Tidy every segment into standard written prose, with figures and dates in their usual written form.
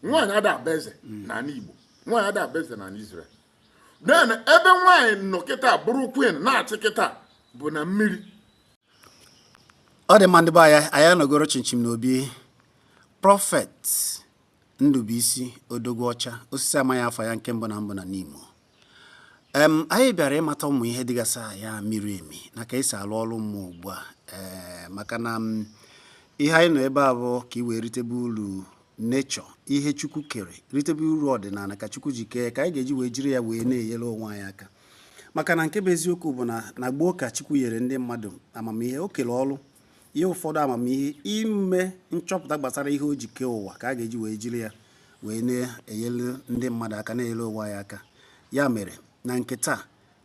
nwaanyị ada abeze na Igbo nwaanyị ada abeze na Israel then ebe nwaanyị nọ kịta bụrụ queen na-achị kịta bụ na mmiri. Ọ dị mma ndị be anyị nọgoro chinchim n'obi Prophet Ndubuisi Odogwuọcha osisi amaghị afọ ya nke mbụ na n'Imo. Anyị bịara ịmata ụmụ ihe dịgasị ya miri emi na ka esi alụ ọrụ mmụọ ugbu a maka na ihe anyị nọ ebe a bụ ka i wee ritebe uru nature ihe Chukwu kere ritebe uru ọdịnala ka Chukwu ji kee ka anyị ga-eji wee jiri ya wee na-enyere onwe anyị aka maka na nke bụ eziokwu bụ na gboo ka Chukwu nyere ndị mmadụ amamihe o kere ọrụ ihe ụfọdụ amamihe ime nchọpụta gbasara ihe o ji kee ụwa ka a ga-eji wee jiri ya wee na-enyere ndị mmadụ aka na-enyere onwe anyị aka. Ya mere na nke taa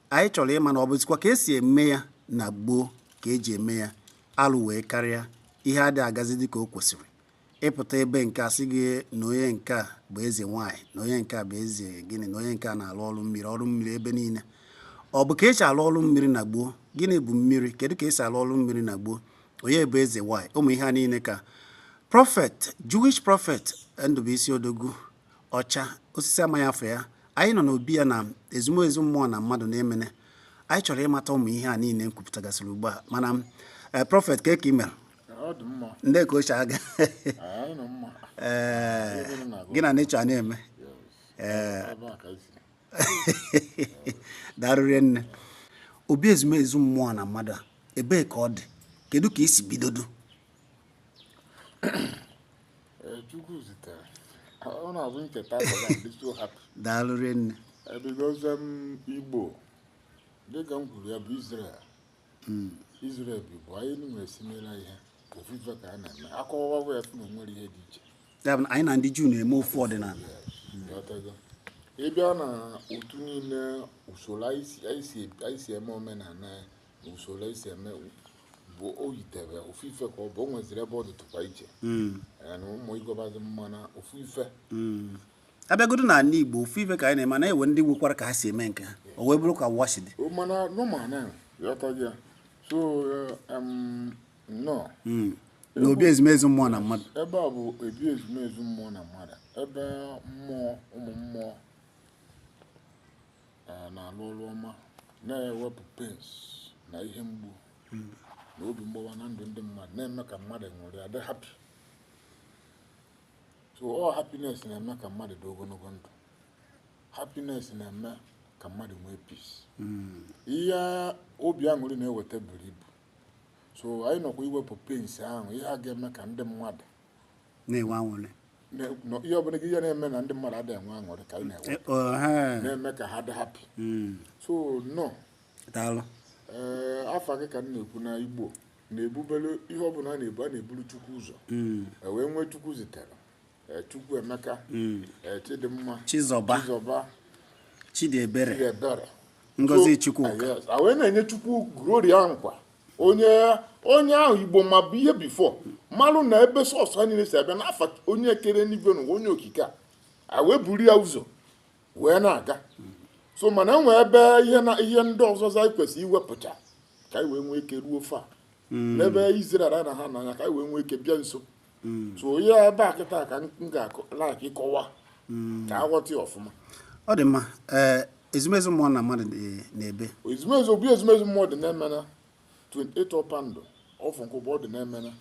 anyị chọrọ ịma na ọ bụzikwa ka esi eme ya na gboo ka eji eme ya alụ wee karịa ihe adịghị agazi dị ka o kwesịrị ịpụta ebe nke a sị gị na onye nke a bụ eze nwaanyị na onye nke a bụ eze gịnị na onye nke a na-alụ ọrụ mmiri ebe niile. Ọ bụ ka esi alụ ọrụ mmiri na gboo? Gịnị bụ mmiri? Kedu ka esi alụ ọrụ mmiri na gboo? Onye bụ eze nwaanyị? Ụmụ ihe a niile ka Jewish prophet Ndubuisi Odogwuọcha osisi amaghị afọ ya anyị nọ n'obi ya na ezumezu mmụọ na mmadụ na-emene. Anyị chọrọ ịmata ụmụ ihe a niile nkwupụtagasịrị ugbu a mana prophet ka ị mere ndị ka ochie aga gị na nature na-eme darụrie nne obi ezumezu mmụọ na mmadụ ebee ka ọ dị? Kedu ka isi bidodo? Chukwu zitere ọ na-abụ nketa darụrie nne ebidozie m Igbo dịka m kwuru ya bụ Israel bụ anyị nwere simela ihe ofufe ka a na-eme akọwawa efu na nwere ihe dị iche. Anyị na ndị Juu na-eme ofu ọdịnala. Ịbịa na otu niile usoro anyị si eme omenala na usoro anyị si eme bụ oyitere ofu ife ka ọ bụ o nweziri ebe ọ dịtụkwa iche na ụmụ ịgọbazi mma na ofu ife. Abịagodo na ala Igbo ofu ife ka anyị na-eme na-ewe ndị nwekwara ka ha si eme nke ha o wee bụrụ ka washidi mana normal na yọtaghị ya so no na obi ezumezu mmụọ na mmadụ ebe a bụ ebi ezumezu mmụọ na mmadụ ebe mmụọ ụmụ mmụọ na-alụ ọrụ ọma na-ewepụ pens na ihe mgbu na obi mgbawa na ndụ ndị mmadụ na-eme ka mmadụ nwere ya dị happy. So all happiness na-eme ka mmadụ dị ogologo ndụ. Happiness na-eme ka mmadụ nwee peace. Ihe obi aṅụrị na-eweta buru ibu. So anyị nọkwa iwepụ pens ahụ ihe a ga-eme ka ndị mmadụ na-enwe aṅụrị. Ihe ọbụla gị na-eme na ndị mmadụ adịghị enwe aṅụrị ka anyị na-ewepụ na-eme ka ha dị happy. So no afa gị ka m na-ekwu na Igbo na-ebubelu ihe ọbụla a na-eburu Chukwu ụzọ wee nwee Chukwu zitere Chukwu Emeka Chidimma Chizọba Chidiebere Ngozi Chukwu wee na-enye Chukwu gloria nkwa onye ahụ Igbo ma bụ ihe bifo malụ na ebe sọsọ niile si abịa n'afa onye kere n'igwe n'ụwa onye okike a wee buru ya ụzọ wee na-aga. So mana enwee ebe ihe ndị ọzọ anyị kwesịrị iwepụta ka anyị wee nwee ike ruo fa n'ebe Izrel na ha n'anya ka anyị wee nwee ike bịa nso. So onye ebe a kịta ka m ga-ala ka ịkọwa ka aghọta ọfụma. Ọ dị mma ezumezu mmụọ na mmadụ na-ebe ezumezu mmụọ dị na-emena 28 ọpandụ ọfụ nkwụ ọ dị na-emena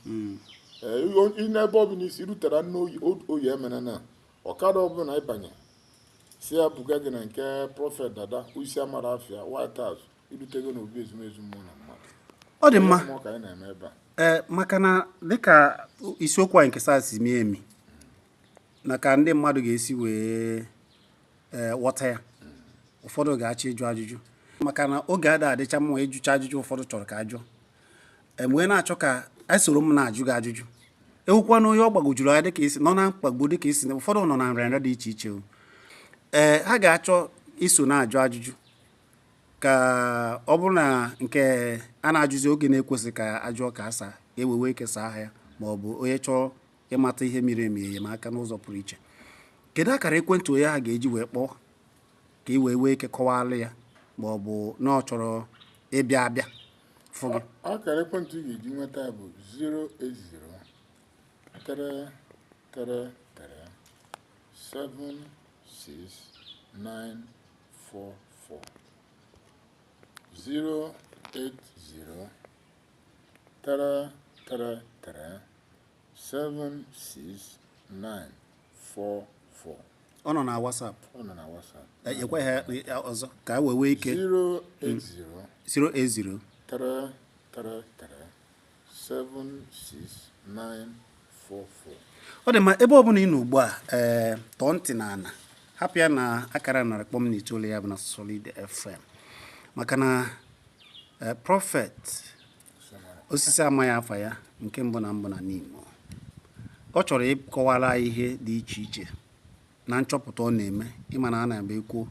n'ebe ọ bụ n'isi rutere oyi emena na ọkada ọbụla ịbanye si ya buga gị na nke prọfet dada isi amara afịa White House irutego n'obi ezumezu mmụọ na mmadụ. Ọ dị mma ka anyị na-eme ebe a maka na dịka isiokwu anyị nke saa si mie emi na ka ndị mmadụ ga-esi wee ghọta ya ụfọdụ ga-achọ ịjụ ajụjụ maka na oge adịcha mma ịjụcha ajụjụ ụfọdụ chọrọ ka ajụ wee na-achọ ka anyị soro m na-ajụ gị ajụjụ ewukwa na onye ọ gbagojuru anya dịka isi nọ na mkpagbu dịka isi ụfọdụ nọ na nrịanrịa dị iche iche ha ga-achọ iso na-ajụ ajụjụ ka ọ bụrụ na nke a na-ajụzi oge na-ekwesị ka ajụọ ka asa ewewe ekesa aha ya ma ọ bụ onye chọọ ịmata ihe miri emi enyemaka n'ụzọ pụrụ iche. Kedu akara ekwentị onye ha ga-eji wee kpọọ ka ị wee ike kọwalụ ya ma ọ bụ na ọ chọrọ ịbịa abịa fụ gị? Akara ekwentị ị ga-eji nweta bụ 080 333 76944 080 333 76944. ọ nọ na WhatsApp. Ọ nọ na WhatsApp. Ekweghị ọzọ ka we wee ike 080 333 76944. ọ dị mma ebe ọ bụla ị nọ ugbu a tọọ ntị na ana hapụ ya na akara narị kpọm na itoolu ya bụ na Solid FM maka na Prophet Osisi Amaghị Afa Ya nke mbụ na n'Imo ọ chọrọ ịkọwara ihe dị iche iche na nchọpụta ọ na-eme ịma na a na-ebe ekwu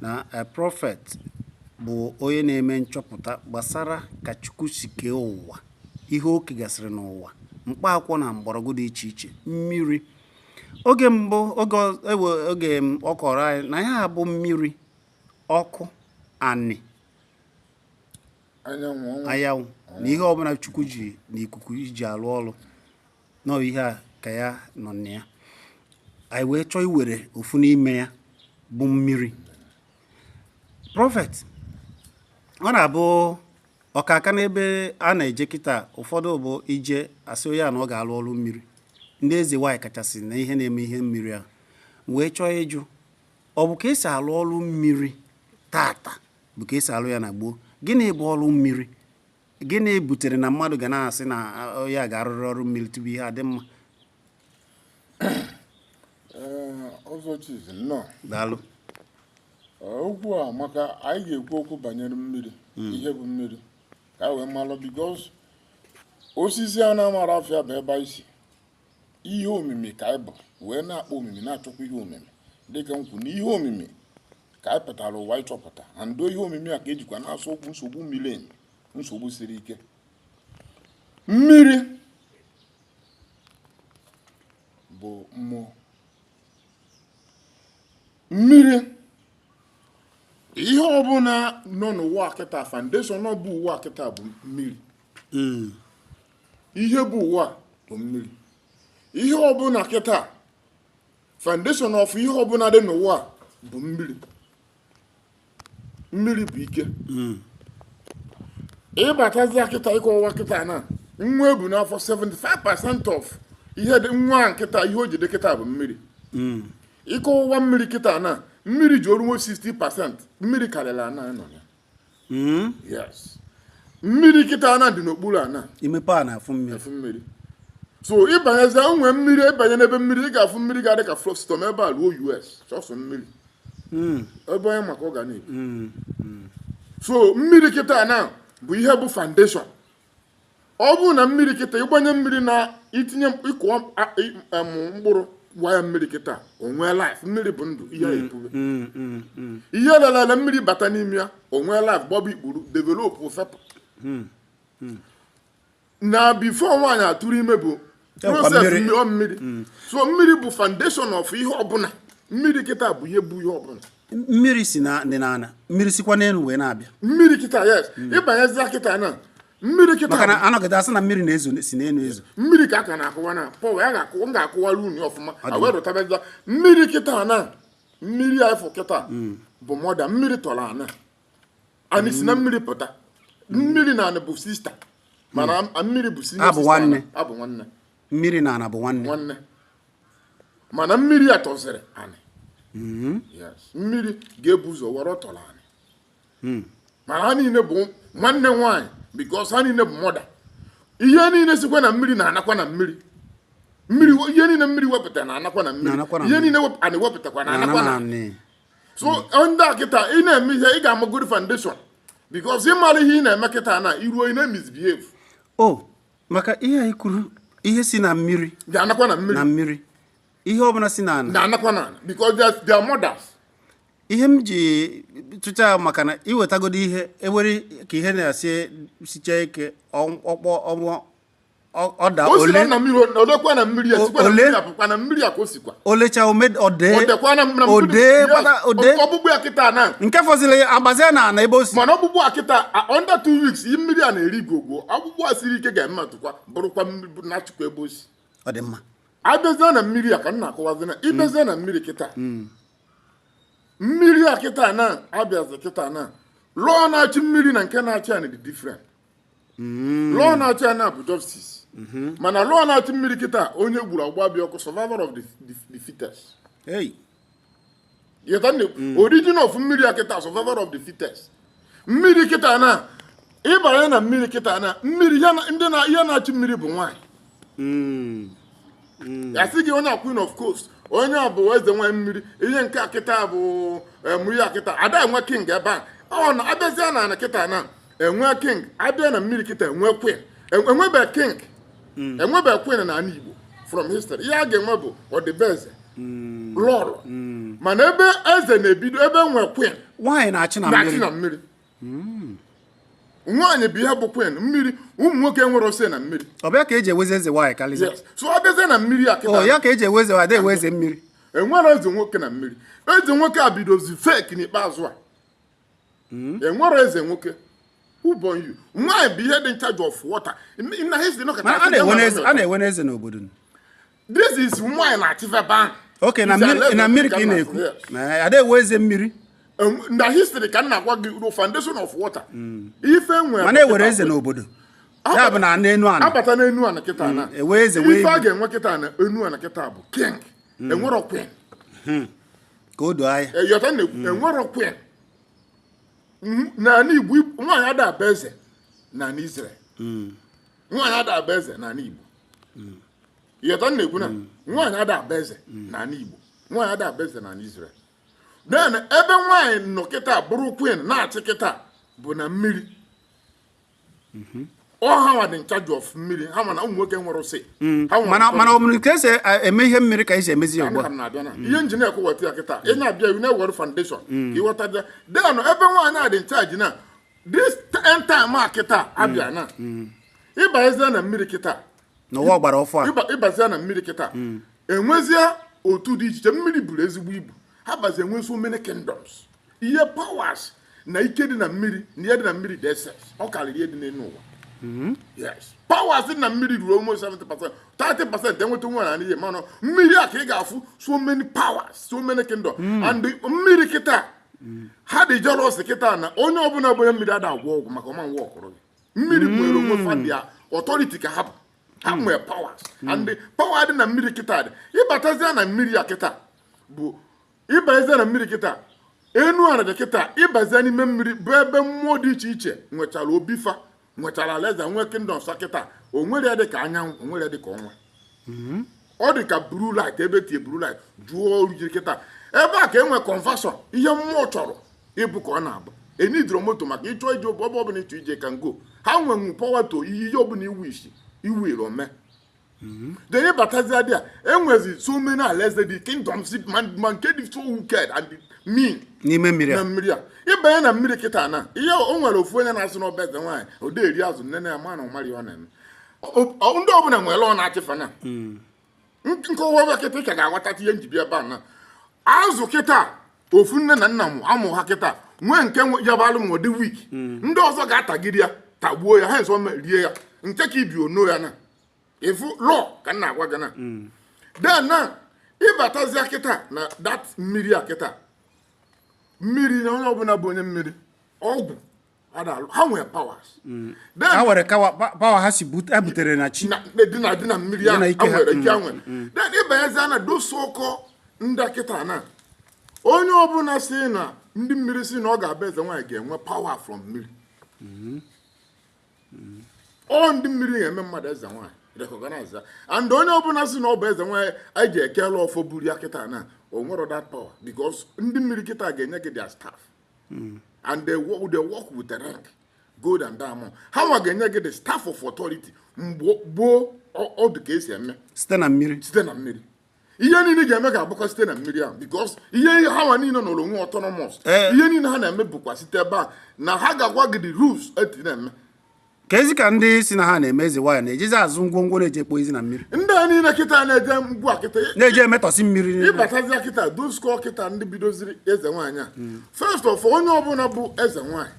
na Prophet bụ onye na-eme nchọpụta gbasara ka Chukwu si kee ụwa, ihe o kegasịrị n'ụwa, mkpa akwụkwọ na mgbọrọgwụ dị iche iche, mmiri. Oge mbụ oge ọ kọrọ anyị na ya bụ mmiri, ọkụ, anị, anyanwụ na ihe ọbụla Chukwu ji na ikuku iji alụ ọrụ nọ ihe a ka ya nọ na ya. Anyị wee chọọ iwere ofu n'ime ya bụ mmiri. Prophet, ọ na-abụ ọkaka n'ebe a na-eje kịta, ụfọdụ bụ ije asị onye a na ọ ga-alụ ọrụ mmiri. Ndị eze nwanyị kachasị na ihe na-eme ihe mmiri a wee chọọ ịjụ ọ bụ ka esi alụ ọrụ mmiri tata bụ ka esi alụ ya na gboo? Gịnị bụ ọrụ mmiri? Gịnị butere na mmadụ ga na-asị na onye a ga-arụrụ ọrụ mmiri tupu ihe adị mma? Ọzọ chizi nnọọ. Daalụ. Okwu a maka anyị ga-ekwu okwu banyere mmiri, ihe bụ mmiri ka wee malụ, because osisi a na-amara afịa bụ ebe anyị si. Ihe omimi ka anyị bụ wee na-akpọ omimi, na-achọkwa ihe omimi dịka nkwu na ihe omimi ka anyị pụtara ụwa ịchọpụta na ndo ihe omimi a ka ejikwa na-asụ okwu nsogbu milen, nsogbu siri ike. Mmiri bụ mmụọ. Mmiri, ihe ọbụla nọ n'ụwa kịta, foundation ọ bụ ụwa kịta bụ mmiri. Ihe bụ ụwa bụ mmiri. Ihe ọbụla kịta, foundation of ihe ọbụla dị n'ụwa bụ mmiri. Mmiri bụ ike. Ịbatazi kịta ịkọwa kịta na nwa ebu n'afọ 75% of ihe dị nwa nkịta, ihe o ji dị kịta bụ mmiri. Ịkọwa mmiri kịta na mmiri ji oruo 60%, mmiri karịrị ana nọ ya. Yes. Mmiri kịta ana dị n'okpuru ana. Imepe a na-afụ mmiri. Afụ mmiri. So ịbanyezi onwe mmiri, ịbanye n'ebe mmiri, ị ga-afụ mmiri ga-adị ka Flowstone ebe a ruo US, sọsọ mmiri. Ebe onye maka ọ ga na-ekwu. So mmiri kịta na bụ ihe bụ foundation. Ọ bụ na mmiri kịta ịgbanye mmiri na itinye ịkụọ mkpụrụ waya mmiri kịta, onwe life. Mmiri bụ ndụ, ihe epube. Ihe lalala mmiri bata n'ime ya, onwe life, gbọba ikpuru, develop ụfepụ. Na before nwaanyị atụrụ ime bụ process mmiri. So mmiri bụ foundation of ihe ọbụla. Mmiri kịta bụ ihe bụ ihe ọbụla. Mmiri si na dị n'ana, mmiri sikwa n'elu wee na-abịa. Mmiri kịta, yes. Ịbanyezi kịta na mmiri kịta maka na anọgide asị na mmiri na-ezo si n'elu ezo. Mmiri ka aka na-akụwa na pọwa ya ga-akụwara unu ọfụma. Awerụtabeza mmiri kịta na mmiri afọ kịta bụ mọda. Mmiri tọrọ ana. Anyị si na mmiri pụta. Mmiri na ana bụ sister. Mana mmiri bụ sister. Abụ nwanne. Abụ nwanne. Mmiri na ana bụ nwanne. Nwanne. Mana mmiri a tọziri anị. Yes. Mmiri ga-ebu ụzọ were tọrọ anị. Mana ha niile bụ nwanne nwaanyị, because ha niile bụ mọda. Ihe niile sikwa na mmiri na-anakwa na mmiri. Ihe niile mmiri wepụta na-anakwa na mmiri. Ihe niile anị wepụtakwa na-anakwa na anị. So ndị a kịta ị na-eme ihe, ị ga-amagori foundation, because ị mara ihe ị na-eme kịta na iruo ị na-misbehave. Maka ihe anyị kwuru, ihe si na mmiri ga-anakwa na mmiri. Na mmiri. Ihe ọbụla si na ana na-anakwa na ana, because they are mothers. Ihe m ji tụcha maka na iwetagodo ihe ewere ka ihe na-asị sicha ike ọkpọ ọda ole na mmiri, odekwa na mmiri, esikwa na mmiri apụkwa na mmiri akosikwa. Olecha odekwa na mmiri. Ọgbụgbụ ya kịta na nke fọzili agbazia na ana ebe o si. Mana ọgbụgbụ a kịta under 2 weeks iyi mmiri a na-eri gogo. Ọgbụgbụ a siri ike ga-emetụkwa bụrụkwa mmiri na-achịkwa ebe o si. Ọ dị mma. abịazie na mmiri a ka m na-akọwazi na ịbịazie na mmiri kịta mmiri a kịta na abịazi kịta na lụọ na-achị mmiri na nke na-achị anyị dị different lụọ na-achị anyị bụ justice mana lụọ na-achị mmiri kịta onye gburu agba bịa ọkụ survivor of the fittest origin of mmiri a kịta survivor of the fittest mmiri kịta na ịbanye na mmiri kịta na mmiri ihe na-achị mmiri bụ nwaanyị asị gị onye queen of coast onye a bụ eze nwanyị mmiri ihe nke akịta bụ mmiri akịta ada enwe king ebe a ọ na abịazie na ana kịta na enwe king abịa na mmiri kịta enwe queen enwebe king enwebe queen na ala Igbo from history ihe a ga-enwe bụ ọdịbeze lọrụ mana ebe eze na-ebido ebe enwe queen nwaanyị na-achị na mmiri nwaanyị bụ ihe bụ queen mmiri ụmụ nwoke nwere ose na mmiri ọ bịa ka eji eweze eze nwaanyị karịsịa so ọ bịazie na mmiri akịta ya ka eji eweze nwaanyị eweze mmiri enwere eze nwoke na mmiri eze nwoke a bidozi fake n'ikpeazụ a enwere eze nwoke ubonyu nwaanyị bụ ihe dị in charge of water na history a na-enwe n'eze n'obodo this is nwaanyị na-achịfe ban oke na mmiri ka ị na-ekwu ada ewe eze mmiri na history ka m na-agwa gị foundation of water ife nwere mana ewere eze n'obodo ya bụ na n'enu ana abata n'enu ana kịta na ewe eze wee ife a ga-enwe kịta na enu ana kịta bụ king enwere queen ka o doo anya eyọta na-ekwu enwere queen na Igbo nwaanyị ada aba eze na Israel nwaanyị ada aba eze na Igbo yọta na-ekwu na nwaanyị ada aba eze na Igbo nwaanyị ada aba eze na Israel then ebe nwaanyị nọ kịta bụrụ queen na-achị kịta bụ na mmiri ha nwa dị in charge of mmiri ha mana ụmụ nwoke nwere ose mana ọ bụrụ ka esi eme ihe mmiri ka esi emezi ya ugbu a ihe njin ekweweta ya kịta ị na-abịa iwu na-ewere foundation ka ịghọta bịa then ebe nwaanyị a dị in charge na this end time a kịta abịa na ịbazie na mmiri kịta n'ụwa gbara ọfọ a ịbazie na mmiri kịta enwezie otu dị iche mmiri buru ezigbo ibu ha bazie enwe so many kingdoms ihe powers na ike dị na mmiri na ihe dị na mmiri dị excess ọ karịrị ihe dị n'elu ụwa yes powers dị na mmiri ruru almost 70% 30% enweta nwa na ihe mana mmiri a ka ị ga-afụ so many powers so many kingdoms and mmiri kịta ha dị jealous kịta na onye ọbụla bụ onye mmiri ada agwọ ọgwụ maka ọma nwa ọkụrụ gị mmiri nwere onwe fandia authority ka ha nwere powers and power dị na mmiri kịta dị ịbatazie na mmiri a kịta bụ ịbazie na mmiri kịta enu ana dị kịta ịbazie n'ime mmiri bụ ebe mmụọ dị iche iche nwechara obifa nwechara alaeze nwe kingdoms kịta o nwere ya dị ka anyanwụ o nwere ya dị ka ọnwa ọ dị ka blue light ebe tie blue light jụọ orujiri kịta ebe a ka enwe conversion ihe mmụọ chọrọ ịbụ ka ọ na-abụ enidro moto maka ịchọ ije ebe ọbụla ịchọ ije ka ngo ha nwenwu power to ihe ọbụla iwu iro mee denye batazia dị a enwezi so many alaeze dị kingdoms ma nke dị so wicked and mean n'ime mmiri na mmiri a ịbanye na mmiri kịta na ihe o nwere ofu onye na-asị n'ọba eze nwaanyị ode eri azụ nne ya ma na ọmarị ọ na-eme ndị ọbụla nwere ọ na-achịfa na nkọwa ọbịa kịta ka ga-aghọtata ihe njibi ebe a na azụ kịta ofu nne na nna m amụ ha kịta nwee nke yabalụ m ụdị wik ndị ọzọ ga-atagide ya tagbuo ya ha nso rie ya nke ka ibi ono ya na ifu lọ ka m na-agwa gị na den na ịbatazia kịta na dat mmiri a kịta mmiri na onye ọbụla bụ onye mmiri ọgwụ adalụ ha nwere powers ha nwere power ha si butere na chi dị na mmiri ahụ ha nwere ike ha nwere den ịbanyezia na dosoko ndị kịta na onye ọbụla si na ndị mmiri si na ọ ga-abụ eze nwaanyị ga-enwe power from mmiri ọ ndị mmiri ga-eme mmadụ eze nwaanyị recognize and onye ọbụla si na ọ bụ eze nwaanyị anyị ga-ekele ọfọ buru ya kịta na o nwere that power because ndị mmiri kịta ga-enye gị their staff and they work with the rank gold and diamond ha nwa ga-enye gị the staff of authority mgbe gboo ọdụ ka esi eme site na mmiri ihe niile ga-eme ga-abụkwa site na mmiri ahụ because ihe ha nwa niile nọrọ onwe autonomous ihe niile ha na-eme bụkwa site ebe a na ha ga-agwa gị the rules eti na-eme ka ezi ka ndị si na ha na-eme eze nwaanyị na-ejezi azụ ngwongwo na-eje ekpo ezi na mmiri ndị a niile kịta na-eje mgbu akịta na-eje emetọsị mmiri ịbatazia kịta dosko kịta ndị bidoziri eze nwaanyị a first of onye ọbụla bụ eze nwaanyị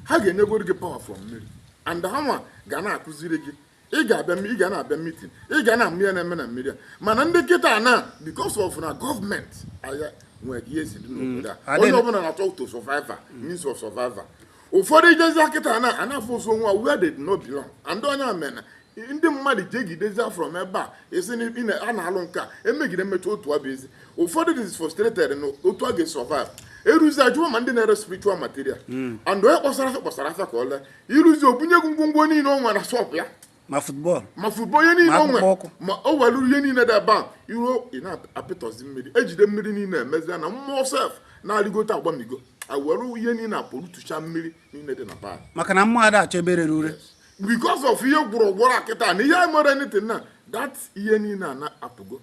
ha ga-enyegoro gị power from mmiri and ha nwa ga na-akụziri gị ị ga na-abịa meeting ị ga na-amụ ya na-eme na mmiri a mana ndị kịta na because of na gọọmenti anya nwere ihe si dị n'obodo a onye ọbụla na-achọ to survivor means of survivor ụfọdụ ijezi kịta na anafụ ofu onwe where they no belong and onye amena ndị mmadụ jegidezi from ebe a esi a na-alụ nke a emegide mmechi otu abụ ezi ụfọdụ dị frustrated na otu a ga-survive eruzi ajụwa ma ndị na-ere spiritual material and onye kpọsara afịa ka ọ lee iruzi obunye ngwongwo niile o nwere na shop ya ma football ihe niile o nwere ma o welu ihe niile dị ebe a iro ị na-apịtọzi mmiri ejide mmiri niile emezi na mmụọ sef na-arịgote agbamigo awelu ihe niile apụrụtụcha mmiri niile dị na baa maka na mmadụ achọ ebe rere ure because of ihe gwụrụ akịta na ihe mere anything na that ihe niile a na-apụgo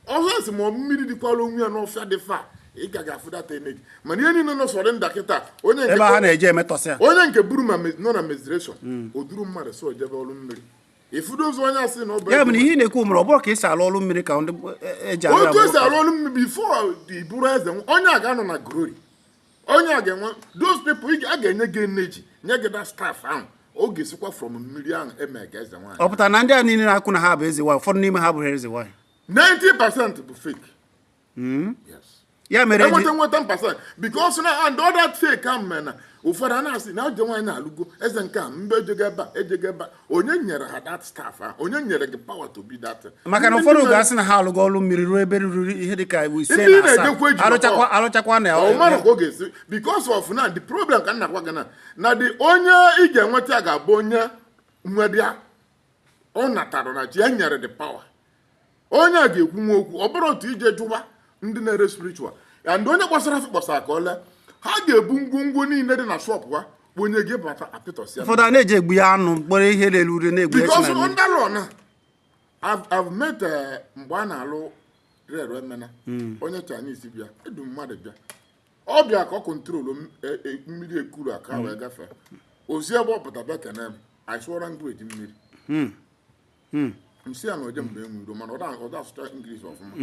ọzọ esi ma mmiri dịkwala onwe ya n'ọfịa dị fa ị ka ga-afụ data energy mana ihe niile nọ sọrọ nda kịta ebe ha na-eje emetọsị onye nke buru ma nọ na menstruation o duru mmadụ so jebe ọrụ mmiri ifudo ozu onye asị na ọ bụ ya bụ na ihe na-ekwu mere ọ bụrụ ka esi alụ ọrụ mmiri ka ndị eji arụ otu esi alụ ọrụ mmiri before the buru eze onye a ga-anọ na glory onye a ga-enwe those people a ga-enye gị energy nye gị that staff ahụ ọ ga-esikwa from mmiri ahụ eme ga eze nwaanyị ọ pụtara na ndị a niile na-akwụ na ha bụ eze nwaanyị ụfọdụ n'ime ha bụrụ eze nwaanyị 90% bụ fake yes ya mere enweta 10% because na and all that fake ahụ mere na ụfọdụ a na-asị na oje nwaanyị na-alụgo eze nke a mbe ejego ebe a onye nyere ha that staff ahụ onye nyere gị power to be that maka na ụfọdụ ga-asị na ha alụgo ọrụ mmiri ruo ebe ruru ihe dịka ise na asaa arụchakwa na ọ mara ka ọ ga-esi because of na the problem ka nna gwa gị na the onye ị ga-enweta ga-abụ onye nwedịa ọ natara na ji ya nyere the power onye a ga-ekwu nwa okwu ọ bụrụ otu ije jụwa ndị na-ere spiritual and onye gbasara ka ọ lee ha ga-ebu ngwongwo niile dị na shop ha onye gị bata apịtọsịa ụfọdụ a na-eji egbu ya anụ mkpọrọ ihe lelu ure na-egbu ya because under law na I've met mgbe a na-alụ rere emena onye Chinese bịa edu mmadụ bịa ọ bịa ka ọ kontrolu mmiri ekuru aka wee gafee ozi ebe ọ pụta bịa kene m asụọra ngweji mmiri msi ya na oje mgbe enwero mana ọ asụcha English ọfụma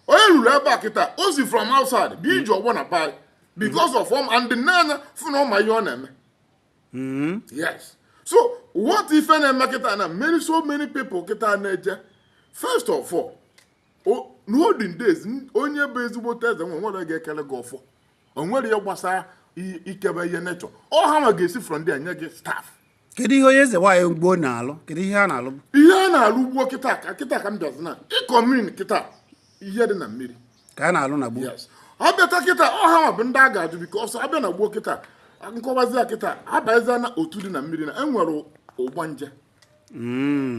onye ruru ebe a kịta o si from outside bụ iji ọgbọ na pai because of and the nana funa ọma ihe ọ na-eme yes so what ife na-eme kịta na so many people kịta na-eje first of all n'olden days onye bụ ezigbote eze nwere ga-ekele gị ọfọ o nwere ihe gbasara ikebe ihe nature ọ ha ma ga-esi from there nye gị staff kedu ihe onye eze nwaanyị gboo na-alụ kedu ihe a na-alụ ihe a na-alụ ugbo kịta ka m bịazi na ịkọmin kịta ihe dị na mmiri ka a na-alụ na gboo yes ọ bịata kịta ọ ha bụ ndị a ga-ajụ biko ọsọ abịa na gboo kịta nkọwazi ya kịta abaịza na otu dị na mmiri na enwere ọgbanje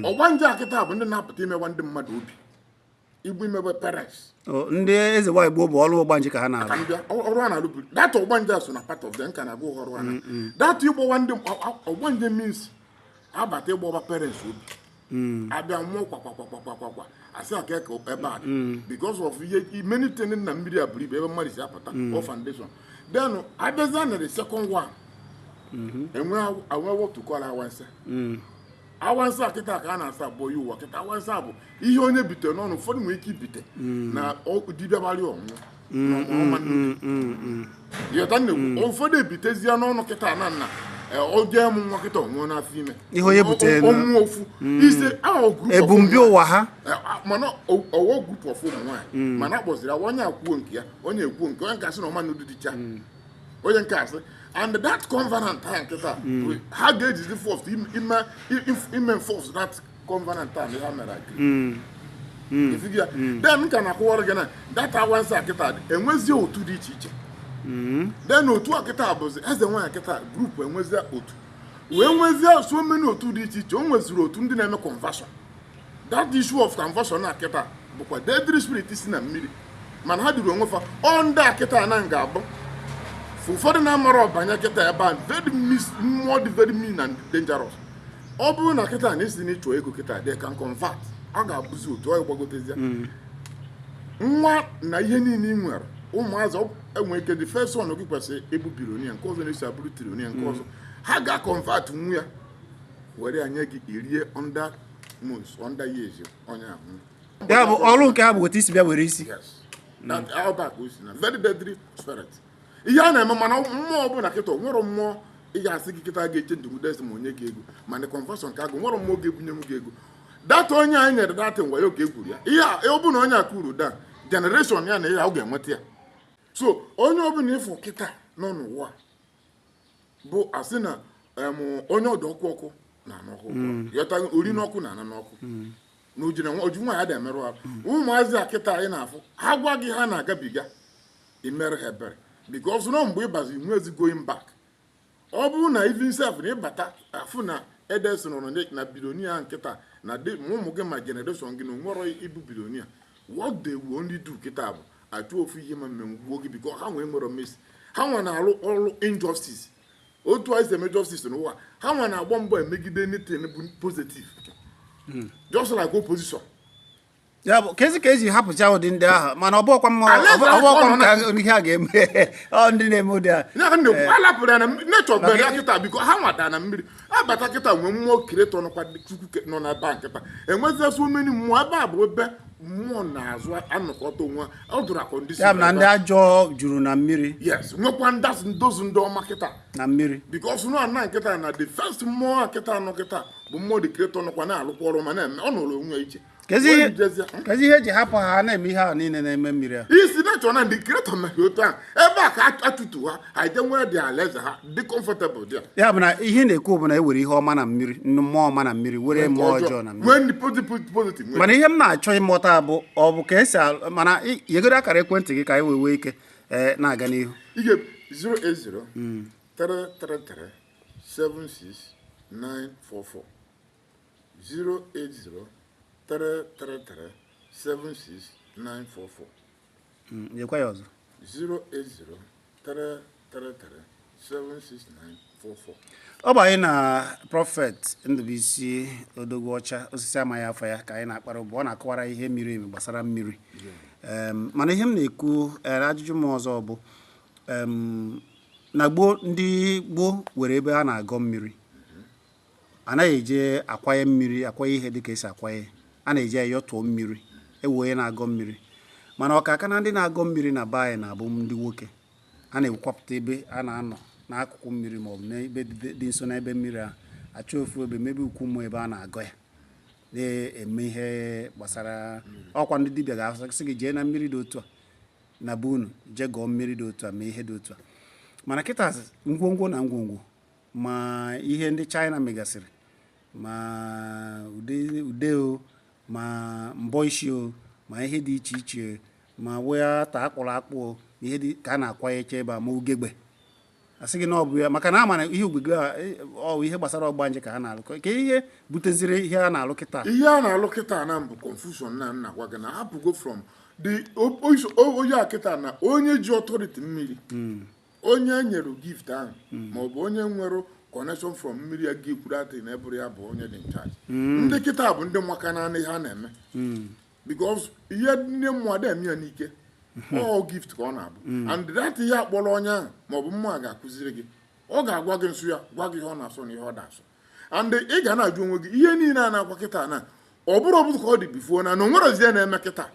ọgbanje a kịta bụ ndị na-apụta imewa ndị mmadụ obi igbu imewe parents ndị eze nwaanyị gboo bụ ọrụ ọgbanje ka ha na-alụ ọrụ a na-alụ bụ data ọgbanje so na part of them ka na-agụ ọrụ a data ịgbawa ndị ọgbanje means abata ịgbawa parents obi abịa nwụọ kwakwakwakwakwakwa asị aka ka ebe a because of ihe many things na mmiri a buru ibe ebe mmadụ si apụta ọ foundation then abịaza na the second one enwe what to call awansa kịta ka a na-asa abụọ ya ụwa kịta awansa bụ ihe onye bitere n'ọnụ ụfọdụ nwere ike ibite na dibịa gbalị ọnwụ ụfọdụ ebitezie n'ọnụ kịta na nna oge m nwa kịta ọnwụọ n'afọ ime ihe onye butere ọnwụ ofu ise ebumbi ụwa ha mana ọwọ group of ụmụ nwaanyị mana akpọziri onye akwuo nke ya onye ekwuo nke onye nke asị na ọma n'udu dịcha onye nke asị and that covenant ha nkịta ha ga-ejizi force ime force that covenant ha ha mere agree then ka na-akwụwara gị na that awansa kịta enwezie otu dị iche iche then otu a kịta bụzi eze nwaanyị kịta grupu enwezie otu wee nwezie so many otu dị iche iche o nweziri otu ndị na-eme conversion that issue of conversion na kịta bụkwa deadly spirit si na mmiri mana ha dịrị onwefa ọ ndị a kịta na ga-abụ ụfọdụ na-amara ọbanye kịta ebe a very mean and dangerous ọ bụrụ na kịta na esi n'ịchọ ego kịta they can convert ọ ga-abụzi otu ọ gbagotezia nwa na ihe niile ị nwere ụmụazị enwe ike the first one gị kwesịrị ebu bilonia nke ọzọ na-esi abụrụ trilonia nke ọzọ ha ga-convert nwa ya were ya nye gị irie under months under years onye ahụ ya bụ ọrụ nke ha bụ otu isi bịa were isi that outback na very deadly spirit ihe a na-eme mana mmụọ ọbụla kịta nwere mmụọ ị ga-asị gị kịta ga-eche ndụgidesi ma onye gị ego mana confession ka agụ nwere mmụọ ga-ebunye m gị ego data onye anyị nyere data ngwa ka ekwuru ya ihe ọ bụ na onye akụrụ da generation ya na ihe ọ ga-enweta ya so onye ọbụla ịfụ kịta nọ n'ụwa bụ asị na onye ọdụ ọkụ na n'ọkụ yọta ori n'ọkụ na ana n'ọkụ na oji nwa ya dị emerụ ahụ ụmụazị a kịta anyị na-afụ ha gwa gị ha na-agabiga imere ha ebere because no mgbe ịbazi nwezi going back ọ bụrụ na even self na ịbata afụ na Edison nọ na bilonia nkịta na ụmụ gị ma generation gị na nwere ibu bilonia what they will only do kịta bụ achụ ofu ihe ma mmegbuo gị because ha nwee nwere mmesi ha nwa na-alụ ọrụ injustice otu anyị si eme justice n'ụwa ha nwa na-agba mbọ emegide anything bụ positive just like opposition ya bụ ka ezi hapụcha ụdị ndị ahụ mana ọ bụkwa m ka ihe a ga-eme ndị na-eme ụdị a alapụrụ ya na nature gbere ya kịta biko ha nwata na mmiri abata kịta nwee mmụọ kiretọ nọkwa chukwu nọ na aba nkịta enweziasị omeni mmụọ ebe a bụ ebe mmụọ na-azụ anọkọta onwe ọ dụrụ akọndisi ya bụ na ndị ajọ juru na mmiri yes nwekwa ndozu ndị ọma kịta na mmiri because nọ na nkịta na the first mmụọ nkịta nọ kịta bụ mmụọ dị kiretọ nọkwa na-alụkwa ọrụ ma na-eme ọ nọrọ onwe iche kezi ihe eji hapụ ha na-eme ihe ahụ niile na-eme mmiri a isi na-achọ na ndị kiretọ mere otu ahụ ebe a ka atụtụ ha ha je nwee dị alaeze ha dị comfortable dị ya bụ na ihe na-ekwu bụ na ewere ihe ọma na mmiri mmụọ ọma na mmiri were mmụọ ọjọọ na mmiri mana ihe m na-achọ ịmụta bụ ọ bụ ka esi mana yegoro akara ekwentị gị ka anyị wee ike na-aga n'ihu ige 080 333 76944 080 333-76944 nyekwa ya ọzọ 080-333-76944 ọ bụ anyị na Prophet Ndubuisi Odogwuọcha osisi amaghị afọ ya ka anyị na-akpara ụbọ ọ na-akọwara ihe miri emi gbasara mmiri mana ihe m na-ekwu ajụjụ m ọzọ bụ na gboo ndị gboo were ebe ha na-agọ mmiri anaghị eje akwaye mmiri akwaye ihe dịka esi akwaye a na-eji ayọtụọ mmiri ewu onye na-agọ mmiri mana ọkaka na ndị na-agọ mmiri na be anyị na-abụ ndị nwoke a na-ekwapụta ebe a na-anọ n'akụkụ mmiri maọbụ n'ebe dị nso n'ebe mmiri a achọ ofu ebe mebe ukwu mmụọ ebe a na-agọ ya na-eme ihe gbasara ọkwa ndị dibịa ga-asị gị jee na mmiri dị otu a na be unu jee gọọ mmiri dị otu a mee ihe dị otu a mana kịta ngwongwo na ngwongwo ma ihe ndị China megasịrị ma ude o ma mbọ isi o ma ihe dị iche iche ma wee ta akpụrụ akpụ o ihe dị ka a na-akwanyecha ebe a ma ugegbe asị gị na ọ bụ ya maka na ama na ihe ugegbe ihe gbasara ọgbanje ka ha na-alụ ka ihe buteziri ihe a na-alụ kịta ihe a na-alụ kịta na mbụ confusion na nna gwa gị na hapụgo from the onye a kịta na onye ji authority mmiri onye nyere gift ahụ maọbụ onye nwere connection from mmiri ya gị kwuru atị na ebụrụ ya bụ onye dị ncharge ndị kịta bụ ndị maka na ha na-eme because ihe ndị mmadụ eme ya n'ike ọ gift ka ọ na-abụ and that ihe akpọrọ onye ahụ maọbụ mmụọ ga-akụziri gị ọ ga-agwa gị nsụ ya gwa gị ihe ọ na-asọ na ihe ọ da-asọ and ị ga na-ajụ onwe gị ihe niile a na-akwa kịta na ọ bụrụ ọbụrụ ka ọ dị bifo na onwerozie na-eme kịta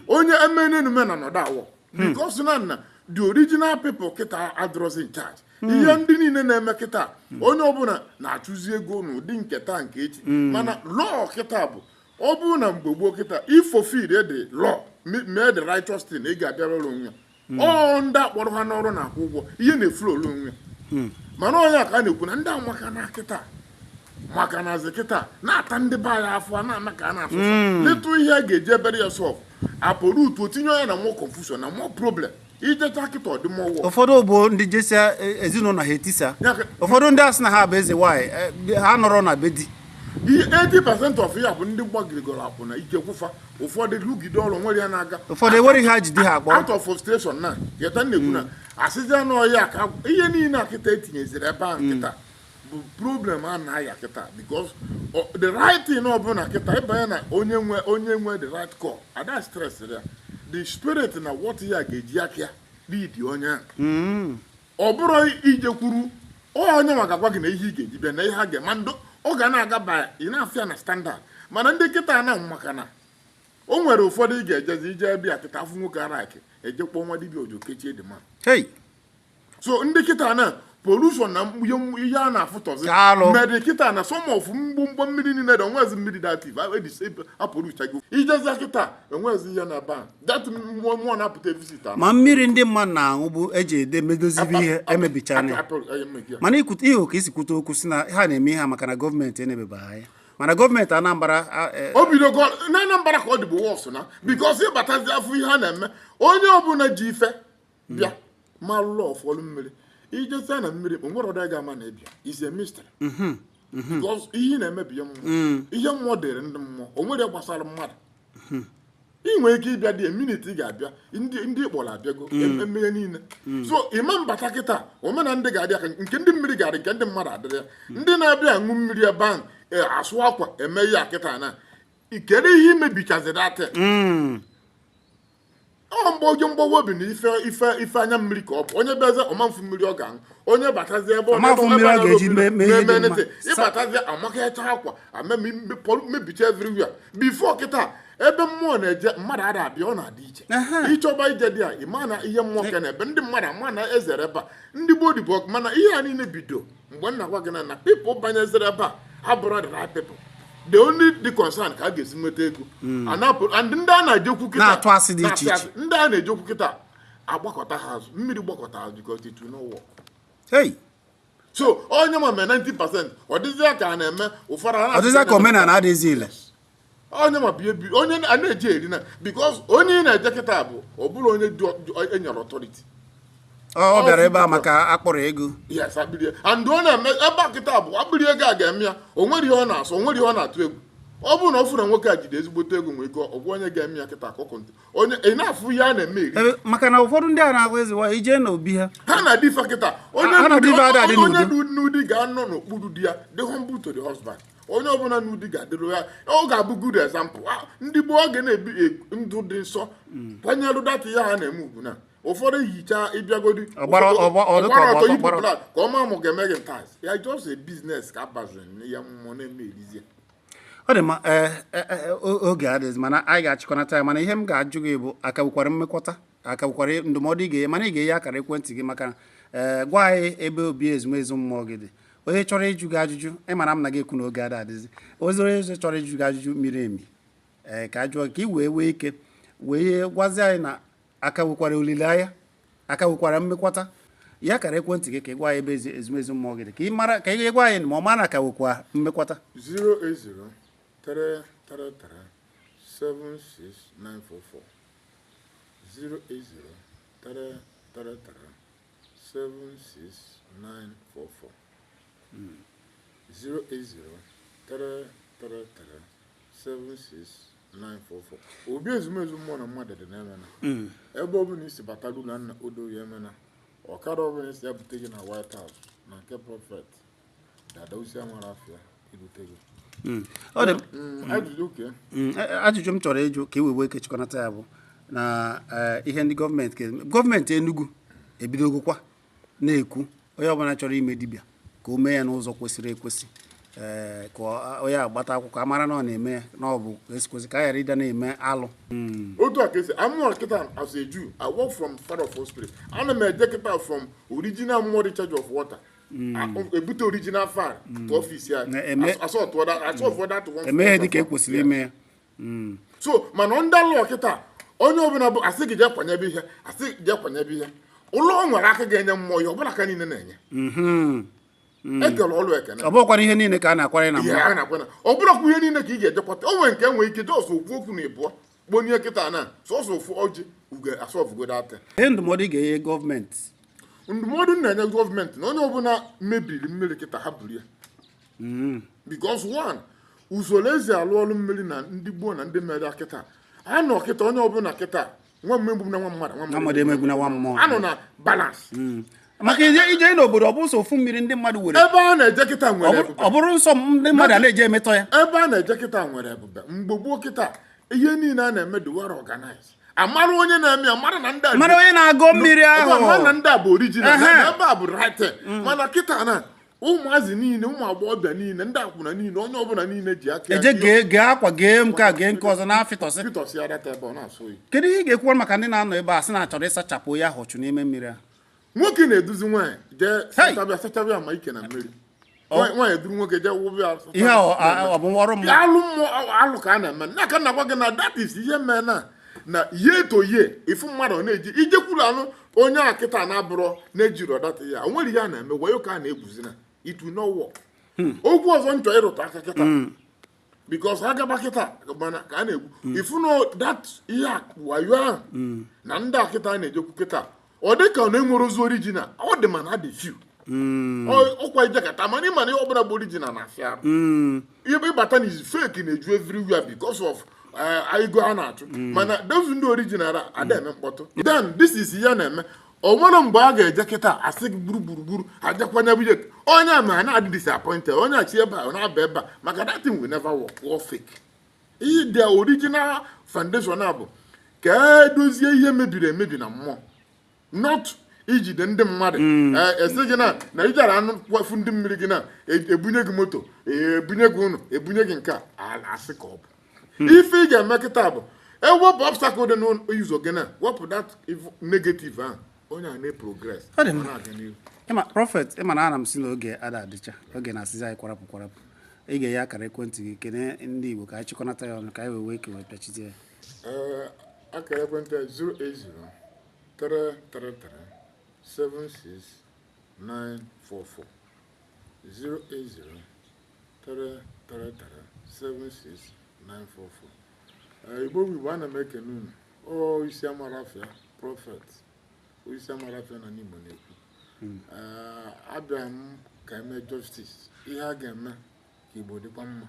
onye emene enume na nọdụ awọ because na the original people kịta adrozi in charge ihe ndị niile na-eme kịta onye ọbụla na-achụzi ego n'ụdị nke taa nke echi mana law kịta bụ ọ bụrụ na mgbe gboo kịta ifofid the law mee the righteous thing ị ga-abịara ụlọ onwe ọ ndị akpọrọ ha n'ọrụ na-akwụ ụgwọ ihe na-efuru ụlọ onwe mana onye a ka a na-ekwu na ndị amaka na kịta maka na kịta na-ata ndị be anyị afọ na-ama ka a na-asụ letụ ihe a ga-eji ebere ya sọf apụrụ utu tinye onye na mmụọ confusion na mmụọ problem ijecha kịta ọdịmọwụ ụfọdụ bụ ndị jesia ezinụlọ ha etisa ụfọdụ ndị asị na ha bụ eze nwaanyị ha nọrọ na be di 80% of ya bụ ndị gbagirigoro akwụ na ike kwụfa ụfọdụ lugide ọrụ nwere ya na-aga ụfọdụ ewere ha jide ha akpọ out of frustration na geta na-ekwu na asịzi anụ ọhịa ka ihe niile a kịta etinyeziri ebe ahụ kịta bụ problem a na-aya kịta because the right thing ọbụla kịta ịbanye na onye nwe the right call ada stress ya the spirit na what ya ga-eji aka lead onye ahụ ọ bụrụ ijekwuru onye maka gwa gị na ihe ị ga-eji bịa na ihe ha ga-ema ndụ ọ ga na-aga ba ị na-afịa na standard mana ndị kịta na maka na o nwere ụfọdụ ị ga-ejezi ije ebe ya kịta afụ nwoke ara ake ejekpọ nwa dibịa ojo kechie dị ma hey so ndị kịta na pollution na ihe a na-afụtọzi mmeri kịta na some of mgbumgbo mmiri niile dị onwezi mmiri dativ apụrụchago ijezi kịta enwezi ihe na ba dat mmụọ na-apụta visita ma mmiri ndị mmadụ na-aṅụ bụ eji ede medozibe ihe emebichana mana ihe ka isi kwute okwu si na ha na-eme ihe maka na gọọmenti enebeba ya mana gọọmenti Anambra obidogo na Anambra ka ọ dị bụ wọsụ na bikos ịbatazi afọ ihe a na-eme onye ọbụla ji ife bịa ma lụọ ọfọlụ mmiri ijezi na mmiri onwere ọda ga-ama na ebia is a mystery because ihe na-emebi ihe mmụọ dịrị ndị mmụọ onwere gbasara mmadụ ị nwere ike ịbịa dị miniti ị ga-abịa ndị kpọrọ abịago emeghe niile so ịma mbata kịta omena ndị ga-adị aka nke ndị mmiri ga-adị nke ndị mmadụ adịrị ya ndị na-abịa aṅụ mmiri ebe ahụ asụ akwa eme ya kịta na kedu ihe imebichaziri ata mgbe mgbawa obi na ife anya mmiri ka ọ bụ onye bịazie ọmamfu mmiri ọ ga-aṅụ onye batazie ebe ịbatazie amakacha akwa mebicha everywhere before kịta ebe mmụọ na-eje mmadụ ada abịa ọ na-adị iche ịchọba ije dị a ịma na ihe mmụọ ka na-ebe ndị mmadụ ama na ezere ebe a ndị gboo dịbụ mana ihe a niile bido mgbe nna gwa gị na pipụl banyezere ebe a ha bụrụ the right people the only the concern ka a ga-esi nweta ego and ndị a na-ejekwu kịta na-atụ asị dị iche iche ndị a na-ejekwu kịta agbakọta ha azụ mmiri gbakọta azụ because it will not work. So onye ma mee 90% ọ dịzịa ka a na-eme ụfọdụ ọ dịzịa ka omenala adịghịzi ile onye ma bi onye a na-eji eri na because onye ị na-eje kịta bụ ọ bụrụ onye enyere authority ọ bịara ebe a maka akpọrọ ego yes akpịrị and ọ na-eme ebe a kịta bụ akpịrị ego a ga-eme ya o nwere ihe ọ na-asọ o nwere ihe ọ na-atụ egwu ọ bụrụ na ọ fụrụ nwoke a jide ezigbote ego nwee ego ọgwụ onye ga-eme ya kịta akụkụ ntị onye ị na-afụ ihe a na-eme eri maka na ụfọdụ ndị a na-agwa eziwa ije na obi ha na-adị ife kịta onye n'ụdị ga-anọ n'okpuru di ya dị humble to the husband onye ọbụla n'ụdị ga-adịrị ya ọ ga-abụ good example ndị gboo oge na-ebi ndụ dị nsọ kwanyere data ihe ha na-eme ugbu na ụfọdụ hicha ịbịagodi ọtọ yipụla ka ọ ma mụ ga-eme gị ntazi ya just a business ka abaziri ya mmụọ na-eme erizie ọ dị ma oge adịghị mana anyị ga-achịkọnata ya mana ihe m ga-ajụ gị bụ akagbukwara mmekọta akagbukwara ndụmọdụ ị ga-enye mana ị ga-enye akara ekwentị gị maka gwa anyị ebe obi ezumezu mmụọ gị dị onye chọrọ ịjụ gị ajụjụ ịmara m na gị ekwu na oge adịghịzi onye chọrọ ịjụ gị ajụjụ miri emi ka a jụọ ka ị wee ike wee gwazi anyị na akagbukwara olileanya akagbukwara mmekọta ya kara ekwentị gị ka ị gwa anyị ebe ezumezu mmụọ gị dị ka ị mara ka ị gwa anyị ma ọ ma na akagbukwa mmekọta 08033769444 obi ezumezu mmụọ na mmadụ dị na-emena ebe ọ bụla isi bata ụlọ nna odo ya emena ọkara ọbụla isi ya bute gị na White House na nke prọfet dada osi amara afịa ibute gị ajụjụ m chọrọ ịjụ ka e wee ike chịkọnata ya bụ na ihe ndị gọọmenti Enugu ebidogokwa na-ekwu onye ọbụla chọrọ ime dibịa ka o mee ya n'ụzọ kwesịrị ekwesị ka onye agbata akwụkwọ amara na ọ na-eme ya na ọ bụ esikwesị ka a ghara ịda na-eme alụ otu a ka esi amụọ kịta as a Jew I work from Father of Spirit ana m eje kịta from original mmụọ dị charge of water ebute original fire to office ya eme ihe dị ka ekwesịrị ime ya so mana ndị alụ kịta onye ọbụla bụ asị gị jee kwanyebe ihe ụlọ nwere aka ga-enye mmụọ ya ọbụla ka niile na-enye ekele ọlụ ekene ọ bụrụkwana ihe niile ka a na-akwara na mmụọ ọ bụrụkwa ihe niile ka ị ga-ejekọta o nwere nke enwere ike jọsọ ofu okwu na ịbụọ gbonye kịta na sọsọ ofu ọjị ugo asọfụgodo ata ihe ndụmọdụ ị ga-enye gọọmenti ndụmọdụ na-enye gọọmenti na onye ọbụla mebiri mmiri kịta ha buru ya because one usoro ezi alụ ọrụ mmiri na ndị gboo na ndị mere kịta a nọ kịta onye ọbụla kịta nwa mmegbu na nwa mmadụ emegbu na nwa mmụọ anọ na balance maka ije n'obodo ọ bụ sọ ofu mmiri ndị mmadụ were ebe a na-eje kịta nwere ebube ọ bụrụ nsọ ndị mmadụ a na-eje emetọ ya ebe a na-eje kịta nwere ebube mgbe gboo kịta ihe niile a na-eme duwara organize amara onye na-eme ya mara na ndị a mara onye na-agụ mmiri ahụ mara na ndị a bụ original ebe a bụ right mana kịta na ụmụazị niile ụmụ agbọghọbịa niile ndị akwụna niile onye ọbụla niile ji aka eje gee akwa gee nke gee nke ọzọ na-afịtọsị ya data ebe ọ na-asụ oyi kedu ihe ị ga-ekwuwa maka ndị na-anọ ebe a sị na achọrọ ịsachapụ onye ahụ chụ n'ime mmiri ahụ nwoke na-eduzi nwaanyị jee sachabịa ma ike na mmiri nwaanyị duru nwoke jee wụbịa ihe ọ bụ ọrụ mmụọ alụ ka a na-eme n'aka na gwa gị na that is ihe mee na ye to ye ifu mmadụ na-eji ijekwuru anụ onye a kịta na-abụrọ na-ejiri ọdata ya o nwere ihe a na-eme wayo ka a na-egwuzi na it will not work okwu ọzọ nchọ ịrụta aka kịta because ha gaba kịta mana ka a na-egwu ifu no that ihe wayo ahụ na ndị a kịta na-ejekwu kịta ọ dị ka ọ na-enwere ozu original ọ dị mana dị few ọkwa ijekata mana ịma na ihe ọbụla bụ original na-afịa arụ ihe ịbata na is fake na-eju everywhere because of ego a na-achụ mana those ndị original ada eme mkpọtụ then this is ihe na-eme o nwere mgbe a ga-eje kịta asị gị gburugburu ajakwanya bụ onye a ma na-adị disappointed onye achi ebe a na-aba ebe a maka that thing will never work or fake ihe the original foundation bụ ka edozie ihe mebiri emebi na mmụọ not ijide ndị mmadụ esi gị na ijara anụ kwafu ndị mmiri gị na ebunye gị moto ebunye gị ụnụ ebunye gị nke a asị ka ọ bụ ife ị ga-eme kịta bụ ewepụ obstacle dị n'ụzọ gị na wepụ that negative ahụ onye a na-progress ịma prọfet ịma na ana m si n'oge ada adịcha oge na-asịzi anyị kwarapụ ị ga-enye akara ekwentị gị kene ndị Igbo ka anyị chịkọnata ya ọnụ ka anyị wee kewe pịachite ya akara ekwentị 08033376944 08033376944 Igbo ana m ekene unu isi amara afịa prọfet isi amara afịa na n'Igbo na-ekwu abịa m ka eme justice ihe a ga-eme ka Igbo dịkwa mma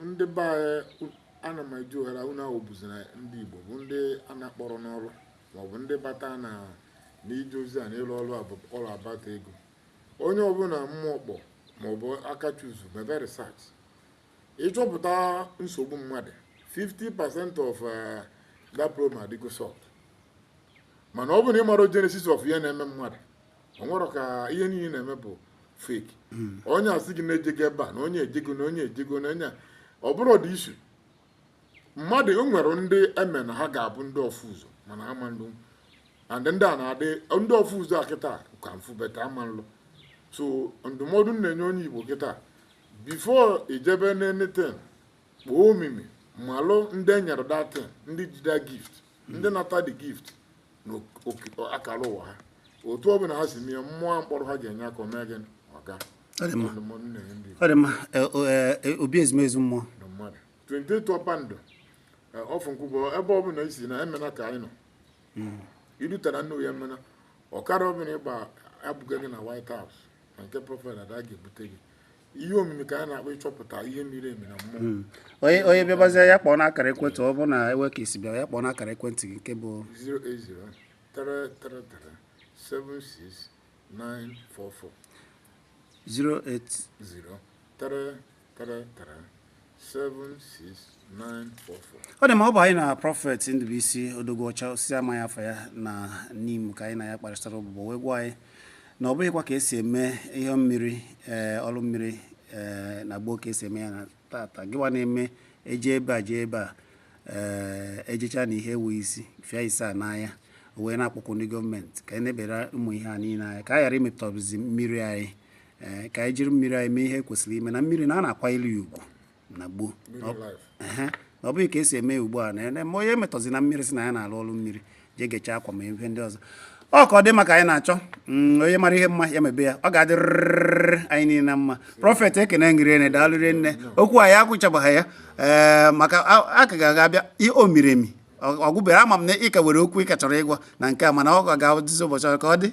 ndị be anyị ana m eji ohere unu ahụ bụzina ndị Igbo bụ ndị a na-akpọrọ n'ọrụ maọbụ ndị bata na ije ozi a na ịrụ ọrụ abata ego onye ọbụla mmụọ kpọ maọbụ aka chuzu mebe research ịchọpụta nsogbu mmadụ 50% of that problem adịgo solved mana ọ bụ na ị mara genesis of ihe na-eme mmadụ ọ nwere ka ihe niile na-eme bụ fake onye asị gị na-ejego ebe a na onye ejego na onye ejego na onye ọ bụrụ dị isu mmadụ o nwere ndị eme na ha ga-abụ ndị ọfụ ụzọ mana ama ndụ and ndị a na-adị ndị ọfụ ụzọ a kịta ka mfụ beta ama nlụ so ndụmọdụ na-enye onye Igbo kịta before ijebe n'anything kpọọ omimi malụ ndị enyere datin ndị jide gift ndị nata the gift na akara ụwa ha otu ọ bụla ha si mee mmụọ mkpọrọ ha ga-enye aka omee gị ọga ọ dị mma obi ezumezu mmụọ mmadụ 28 ọpandụ ọfụ nkwụbọ ebe ọ bụla isi na emena ka anyị nọ irutara nne ya emena ọkara ọbụla ịgba abụga gị na White House na nke prọfet ada ga-ebute gị ihe omimi ka a na-akpọ ịchọpụta ihe miri emi na mmụọ onye bịabazie ya kpọọ n'akara ekwentị ọ bụ na ewe ka isi bịa ya kpọọ n'akara ekwentị gị nke bụ 08033376944 ọ dị ma ọ bụ anyị na prọfet Ndubuisi Odogwuọcha osisi amaghị afọ ya na n'Imo ka anyị na ya kparịtara ọbụbọ wee gwa anyị na ọ bụghịkwa ka esi eme ihe mmiri ọrụ mmiri na gboo ka esi eme ya na tata gịwa na-eme eje ebe a jee ebe a ejecha na ihe ewu isi fịa ise a n'anya wee na-akpọkwu ndị gọọmenti ka anyị na-ebere ụmụ ihe a niile anya ka anyị ghara imepụtabizi mmiri anyị ka anyị jiri mmiri anyị mee ihe kwesịrị ime na mmiri na a na-akwanyere ya ugwu na gboo na ọ bụghị ka esi eme ugbu a na onye metọzi na mmiri si na ya na-alụ ọrụ mmiri jee gechaa akwa ma ihe ndị ọzọ ọ ka ọ dị maka anyị na-achọ onye mara ihe mma ya mebe ya ọ ga-adịrịrị anyị niile na mma prọfet ekene ngiri ene daalụrie nne okwu anyị akwụchabaghị ya maka aka ga-abịa ihe o miri emi ọgwụbere ama m na ị ka were okwu ị ka chọrọ ịgwa na nke a mana ọ ga-adịzi ụbọchị ka ọ dị